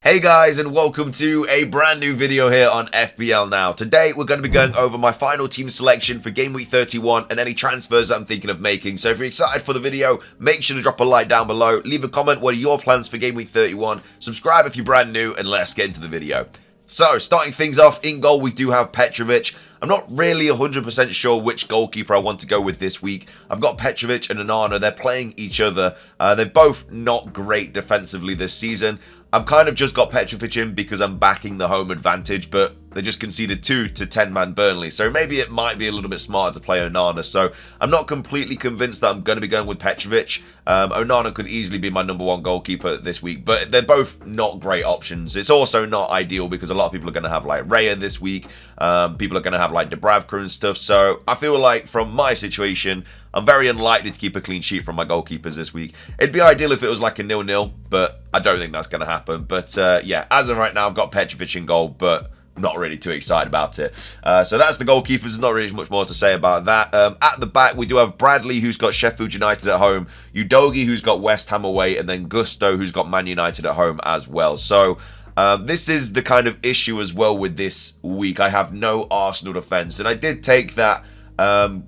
Hey guys, and welcome to a brand new video here on FPL Now. Today we're going to be going over my final team selection for Game Week 31 and any transfers that I'm thinking of making. So if you're excited for the video, make sure to drop a like down below, leave a comment what are your plans for Game Week 31, subscribe if you're brand new, and let's get into the video. So starting things off, in goal we do have Petrovic. I'm not really 100% sure which goalkeeper I want to go with this week. I've got Petrovic and Onana. They're playing each other. They're both not great defensively this season. I've kind of just got Petrovic in because I'm backing the home advantage, but they just conceded 2 to 10-man Burnley. So maybe it might be a little bit smarter to play Onana. So I'm not completely convinced that I'm going to be going with Petrovic. Onana could easily be my #1 goalkeeper this week, but they're both not great options. It's also not ideal because a lot of people are going to have like Raya this week. People are going to have like Dubravka and stuff. So I feel like from my situation, I'm very unlikely to keep a clean sheet from my goalkeepers this week. It'd be ideal if it was like a 0-0, but I don't think that's going to happen. But yeah, as of right now, I've got Petrovic in goal, but not really too excited about it. So that's the goalkeepers. There's not really much more to say about that. At the back, we do have Bradley, who's got Sheffield United at home, Udogie, who's got West Ham away, and then Gusto, who's got Man United at home as well. So this is the kind of issue as well with this week. I have no Arsenal defence, and I did take that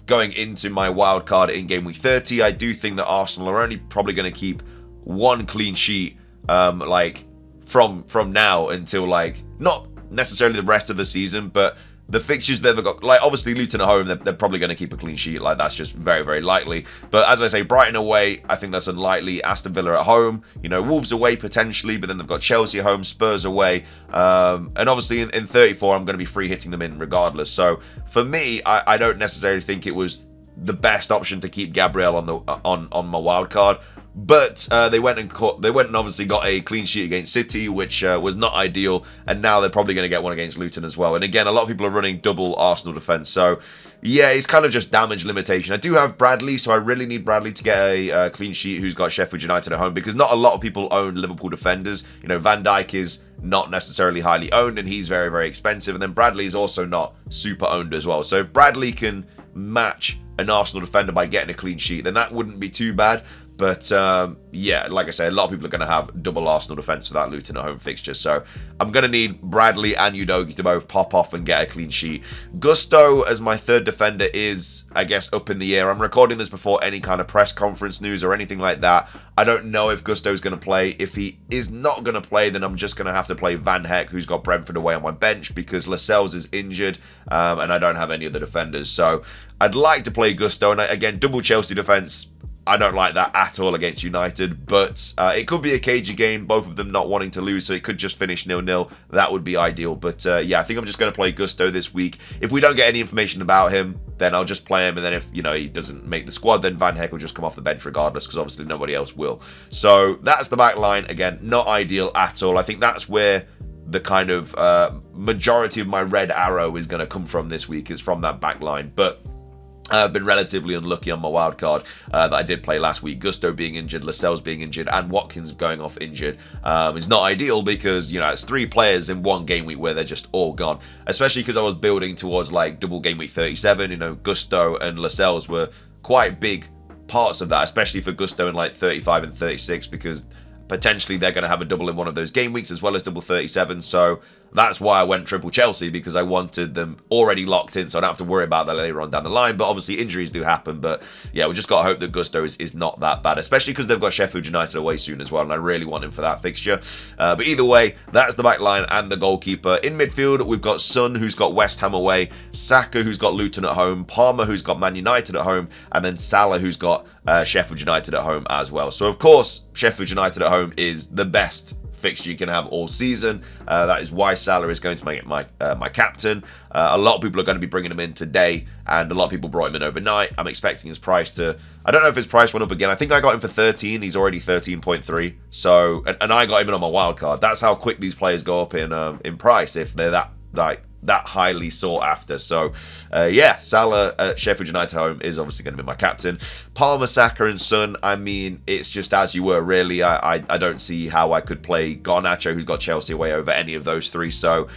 going into my wild card in Game Week 30. I do think that Arsenal are only probably going to keep one clean sheet like from now until like not necessarily the rest of the season, but the fixtures they've got, like obviously Luton at home, they're probably going to keep a clean sheet. Like that's just very, very likely. But as I say, Brighton away, I think that's unlikely. Aston Villa at home, you know, Wolves away potentially, but then they've got Chelsea at home, Spurs away, and obviously in 34, I'm going to be free hitting them in regardless. So for me, I don't necessarily think it was the best option to keep Gabriel on the on my wild card. But they went and obviously got a clean sheet against City, which was not ideal, and now they're probably going to get one against Luton as well. And again, a lot of people are running double Arsenal defence, so yeah, it's kind of just damage limitation. I do have Bradley, so I really need Bradley to get a clean sheet who's got Sheffield United at home, because not a lot of people own Liverpool defenders. You know, Van Dijk is not necessarily highly owned, and he's very, very expensive, and then Bradley is also not super owned as well. So if Bradley can match an Arsenal defender by getting a clean sheet, then that wouldn't be too bad. But yeah, like I say, a lot of people are going to have double Arsenal defence for that Luton at home fixture. So I'm going to need Bradley and Udogie to both pop off and get a clean sheet. Gusto as my third defender is, I guess, up in the air. I'm recording this before any kind of press conference news or anything like that. I don't know if Gusto is going to play. If he is not going to play, then I'm just going to have to play Van Heck, who's got Brentford away on my bench, because Lascelles is injured and I don't have any other defenders. So I'd like to play Gusto. And again, double Chelsea defence, I don't like that at all against United, but it could be a cagey game, both of them not wanting to lose, so it could just finish 0-0. That would be ideal, but yeah, I think I'm just going to play Gusto this week. If we don't get any information about him, then I'll just play him, and then if, you know, he doesn't make the squad, then Van Heck will just come off the bench regardless, because obviously nobody else will. So that's the back line. Again, not ideal at all. I think that's where the kind of majority of my red arrow is going to come from this week, is from that back line, but I've been relatively unlucky on my wild card that I did play last week. Gusto being injured, Lascelles being injured, and Watkins going off injured is not ideal, because, you know, it's 3 players in one game week where they're just all gone. Especially because I was building towards like double game week 37. You know, Gusto and Lascelles were quite big parts of that, especially for Gusto in like 35 and 36, because potentially they're going to have a double in one of those game weeks as well as double 37. So that's why I went triple Chelsea, because I wanted them already locked in, so I don't have to worry about that later on down the line. But obviously injuries do happen. But yeah, we just got to hope that Gusto is not that bad, especially because they've got Sheffield United away soon as well, and I really want him for that fixture. But either way, that's the back line and the goalkeeper. In midfield, we've got Son, who's got West Ham away, Saka, who's got Luton at home, Palmer, who's got Man United at home, and then Salah, who's got Sheffield United at home as well. So of course, Sheffield United at home is the best fixture you can have all season. That is why Salah is going to make it my captain. A lot of people are going to be bringing him in today, and a lot of people brought him in overnight. I'm expecting his price to, I don't know if his price went up again. I think I got him for 13. He's already 13.3. So, and I got him in on my wild card. That's how quick these players go up in price if they're that highly sought after. So yeah, Salah at Sheffield United home is obviously going to be my captain. Palmer, Saka and Son, I mean, it's just as you were really. I don't see how I could play Garnacho, who's got Chelsea away, over any of those 3. So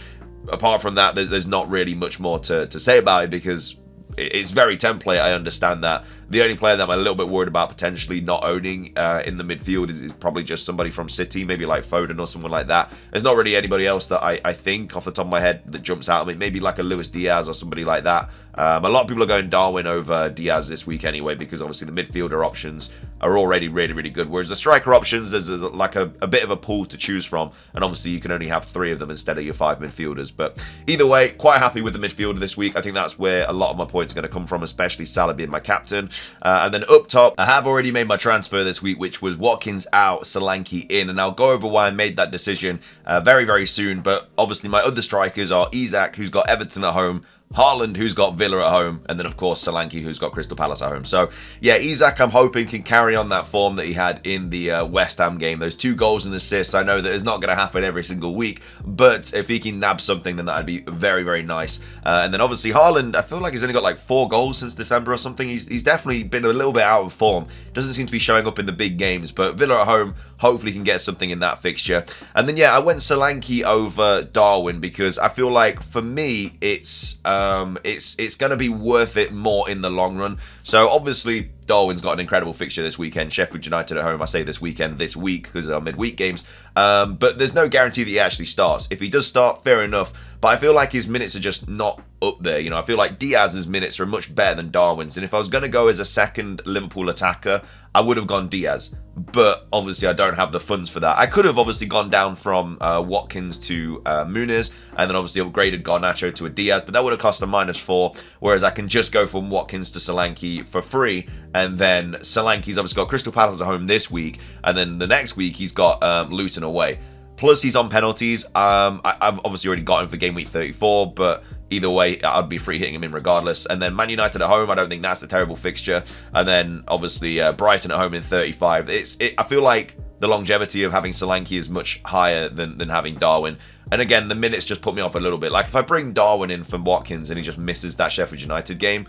apart from that, there's not really much more to say about it, because it's very template. I understand that. The only player that I'm a little bit worried about potentially not owning in the midfield is probably just somebody from City, maybe like Foden or someone like that. There's not really anybody else that I think off the top of my head that jumps out at me. Maybe like a Luis Diaz or somebody like that. A lot of people are going Darwin over Diaz this week anyway, because obviously the midfielder options are already really, really good. Whereas the striker options, there's like a bit of a pool to choose from. And obviously you can only have 3 of them instead of your 5 midfielders. But either way, quite happy with the midfielder this week. I think that's where a lot of my points are going to come from, especially Salah being my captain. And then up top, I have already made my transfer this week, which was Watkins out, Solanke in. And I'll go over why I made that decision very, very soon. But obviously my other strikers are Isak, who's got Everton at home, Haaland, who's got Villa at home, and then, of course, Solanke, who's got Crystal Palace at home. So, yeah, Isak, I'm hoping, can carry on that form that he had in the West Ham game. Those 2 goals and assists, I know that it's not going to happen every single week, but if he can nab something, then that would be very, very nice. And then, obviously, Haaland, I feel like he's only got like 4 goals since December or something. He's definitely been a little bit out of form. Doesn't seem to be showing up in the big games, but Villa at home, hopefully can get something in that fixture. And then, yeah, I went Solanke over Darwin because I feel like, for me, it's going to be worth it more in the long run. So obviously Darwin's got an incredible fixture this weekend. Sheffield United at home. I say this weekend, this week, because they're midweek games. But there's no guarantee that he actually starts. If he does start, fair enough. But I feel like his minutes are just not up there. You know, I feel like Diaz's minutes are much better than Darwin's. And if I was going to go as a second Liverpool attacker, I would have gone Diaz. But obviously I don't have the funds for that. I could have obviously gone down from Watkins to Muniz, and then obviously upgraded Garnacho to a Diaz, but that would have cost a -4, whereas I can just go from Watkins to Solanke for free, and then Solanke's obviously got Crystal Palace at home this week, and then the next week he's got Luton away. Plus he's on penalties. I've obviously already got him for game week 34, but either way, I'd be free hitting him in regardless. And then Man United at home, I don't think that's a terrible fixture. And then obviously Brighton at home in 35. I feel like the longevity of having Solanke is much higher than having Darwin. And again, the minutes just put me off a little bit. Like if I bring Darwin in from Watkins and he just misses that Sheffield United game,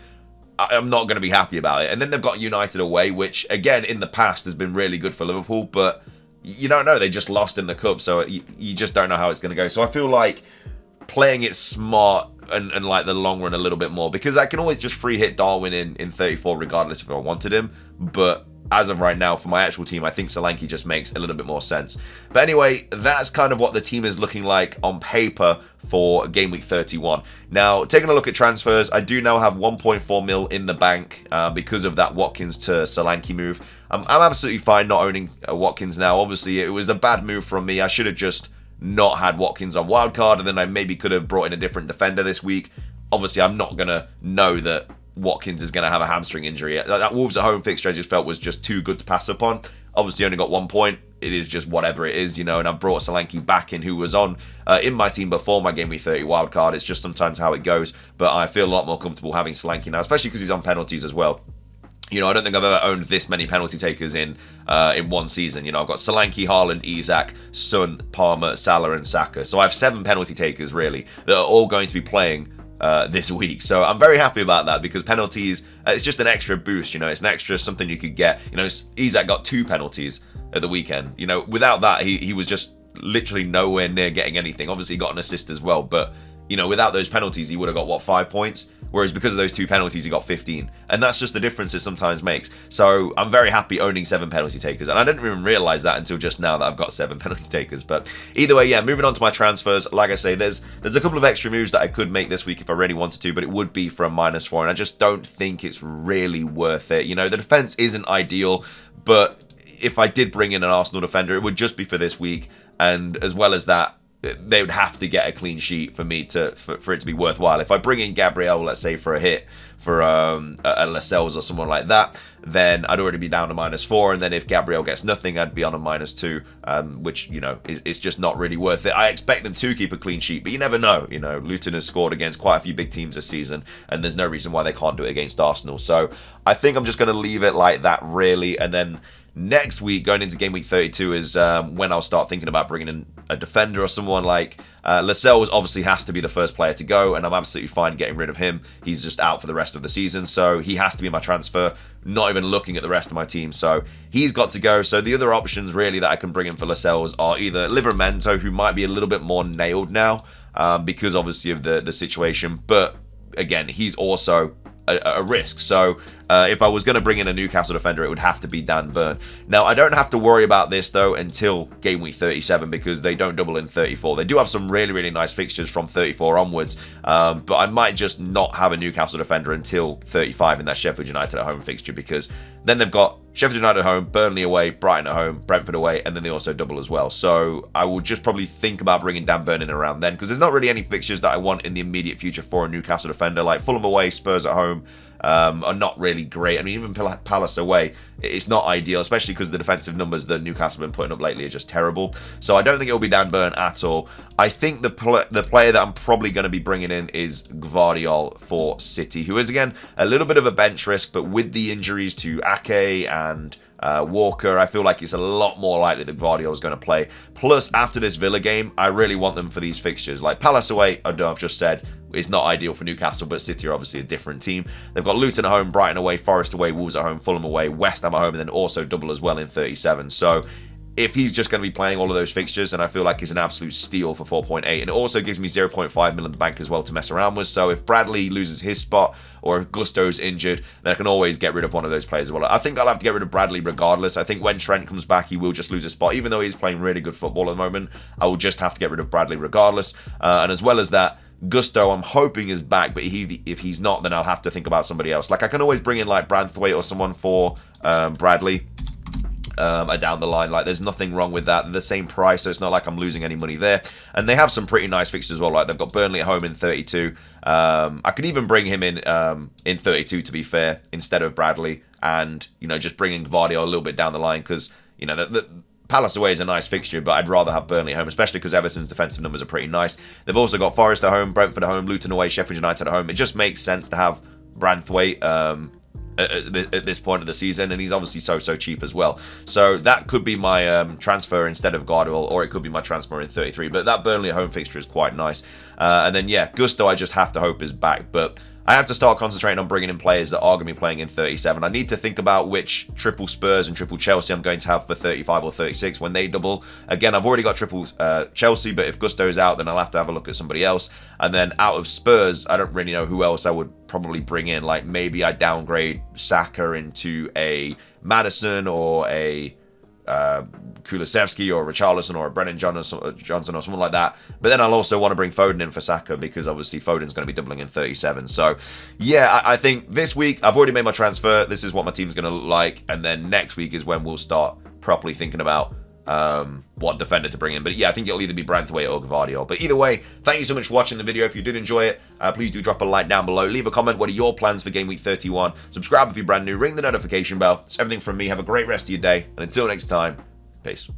I'm not going to be happy about it. And then they've got United away, which again in the past has been really good for Liverpool, but you don't know. They just lost in the cup, so you just don't know how it's going to go. So I feel like playing it smart and like the long run a little bit more, because I can always just free hit Darwin in 34 regardless if I wanted him. But as of right now, for my actual team, I think Solanke just makes a little bit more sense. But anyway, that's kind of what the team is looking like on paper for Game Week 31. Now, taking a look at transfers, I do now have 1.4 mil in the bank because of that Watkins to Solanke move. I'm absolutely fine not owning Watkins now. Obviously, it was a bad move from me. I should have just not had Watkins on wildcard, and then I maybe could have brought in a different defender this week. Obviously, I'm not going to know that Watkins is going to have a hamstring injury. That Wolves at home fixture I just felt was just too good to pass up on. Obviously, only got 1 point. It is just whatever it is, you know, and I've brought Solanke back in, who was on in my team before my Game Week 30 wildcard. It's just sometimes how it goes, but I feel a lot more comfortable having Solanke now, especially because he's on penalties as well. You know, I don't think I've ever owned this many penalty takers in one season. You know, I've got Solanke, Haaland, Isak, Son, Palmer, Salah, and Saka. So I have 7 penalty takers, really, that are all going to be playing this week. So I'm very happy about that, because penalties, it's just an extra boost, you know, it's an extra something you could get. You know, Isak got 2 penalties at the weekend. You know, without that, he was just literally nowhere near getting anything. Obviously, he got an assist as well, but, you know, without those penalties, he would have got, what, 5 points? Whereas because of those 2 penalties, he got 15. And that's just the difference it sometimes makes. So I'm very happy owning 7 penalty takers. And I didn't even realize that until just now that I've got 7 penalty takers. But either way, yeah, moving on to my transfers. Like I say, there's a couple of extra moves that I could make this week if I really wanted to, but it would be for a -4. And I just don't think it's really worth it. You know, the defense isn't ideal, but if I did bring in an Arsenal defender, it would just be for this week. And as well as that, they would have to get a clean sheet for me for it to be worthwhile. If I bring in Gabriel, let's say for a hit for a Lascelles or someone like that, then I'd already be down to -4. And then if Gabriel gets nothing, I'd be on a -2, which, you know, is just not really worth it. I expect them to keep a clean sheet, but you never know. You know, Luton has scored against quite a few big teams this season, and there's no reason why they can't do it against Arsenal. So I think I'm just going to leave it like that, really. And then next week, going into Game Week 32, is when I'll start thinking about bringing in a defender or someone like Lascelles. Obviously has to be the first player to go, and I'm absolutely fine getting rid of him. He's just out for the rest of the season, so he has to be my transfer, not even looking at the rest of my team. So he's got to go. So the other options really that I can bring in for Lascelles are either Livramento, who might be a little bit more nailed now because obviously of the situation, but again, he's also a risk. So If I was going to bring in a Newcastle defender, it would have to be Dan Burn. Now, I don't have to worry about this, though, until game week 37, because they don't double in 34. They do have some really, really nice fixtures from 34 onwards, but I might just not have a Newcastle defender until 35 in that Sheffield United at home fixture, because then they've got Sheffield United at home, Burnley away, Brighton at home, Brentford away, and then they also double as well. So I will just probably think about bringing Dan Burn in around then, because there's not really any fixtures that I want in the immediate future for a Newcastle defender. Like Fulham away, Spurs at home are not really great. I mean, even Palace away, it's not ideal, especially because the defensive numbers that Newcastle have been putting up lately are just terrible. So I don't think it'll be Dan Burn at all. I think the player that I'm probably going to be bringing in is Gvardiol for City, who is, again, a little bit of a bench risk, but with the injuries to Ake and Walker, I feel like it's a lot more likely that Gvardiol is going to play. Plus, after this Villa game, I really want them for these fixtures. Like Palace away, I've just said, is not ideal for Newcastle, but City are obviously a different team. They've got Luton at home, Brighton away, Forest away, Wolves at home, Fulham away, West Ham at home, and then also double as well in 37. So if he's just going to be playing all of those fixtures, and I feel like he's an absolute steal for 4.8, and it also gives me 0.5 million in the bank as well to mess around with. So if Bradley loses his spot, or if Gusto's injured, then I can always get rid of one of those players as well. I think I'll have to get rid of Bradley regardless. I think when Trent comes back, he will just lose his spot. Even though he's playing really good football at the moment, I will just have to get rid of Bradley regardless. And as well as that, Gusto, I'm hoping, is back, but if he's not, then I'll have to think about somebody else. Like, I can always bring in, like, Branthwaite or someone for Bradley down the line. Like, there's nothing wrong with that. They're the same price, so it's not like I'm losing any money there. And they have some pretty nice fixtures as well. Like, they've got Burnley at home in 32. I could even bring him in 32, to be fair, instead of Bradley, and, you know, just bringing Gvardiol a little bit down the line, because, you know, the Palace away is a nice fixture, but I'd rather have Burnley at home, especially because Everton's defensive numbers are pretty nice. They've also got Forest at home, Brentford at home, Luton away, Sheffield United at home. It just makes sense to have Branthwaite at this point of the season, and he's obviously so cheap as well. So that could be my transfer instead of Gvardiol, or it could be my transfer in 33. But that Burnley at home fixture is quite nice. And then, yeah, Gusto, I just have to hope is back. But I have to start concentrating on bringing in players that are going to be playing in 37. I need to think about which triple Spurs and triple Chelsea I'm going to have for 35 or 36 when they double. Again, I've already got triple Chelsea, but if Gusto's out, then I'll have to have a look at somebody else. And then out of Spurs, I don't really know who else I would probably bring in. Like, maybe I downgrade Saka into a Maddison or a Kulusevski or a Richarlison or a Brennan Johnson or someone like that. But then I'll also want to bring Foden in for Saka, because obviously Foden's going to be doubling in 37. So yeah, I think this week I've already made my transfer. This is what my team's going to look like, and then next week is when we'll start properly thinking about what defender to bring in. But yeah, I think it'll either be Branthwaite or Gvardiol. But either way, thank you so much for watching the video. If you did enjoy it, please do drop a like down below. Leave a comment. What are your plans for Game Week 31? Subscribe if you're brand new. Ring the notification bell. That's everything from me. Have a great rest of your day. And until next time, peace.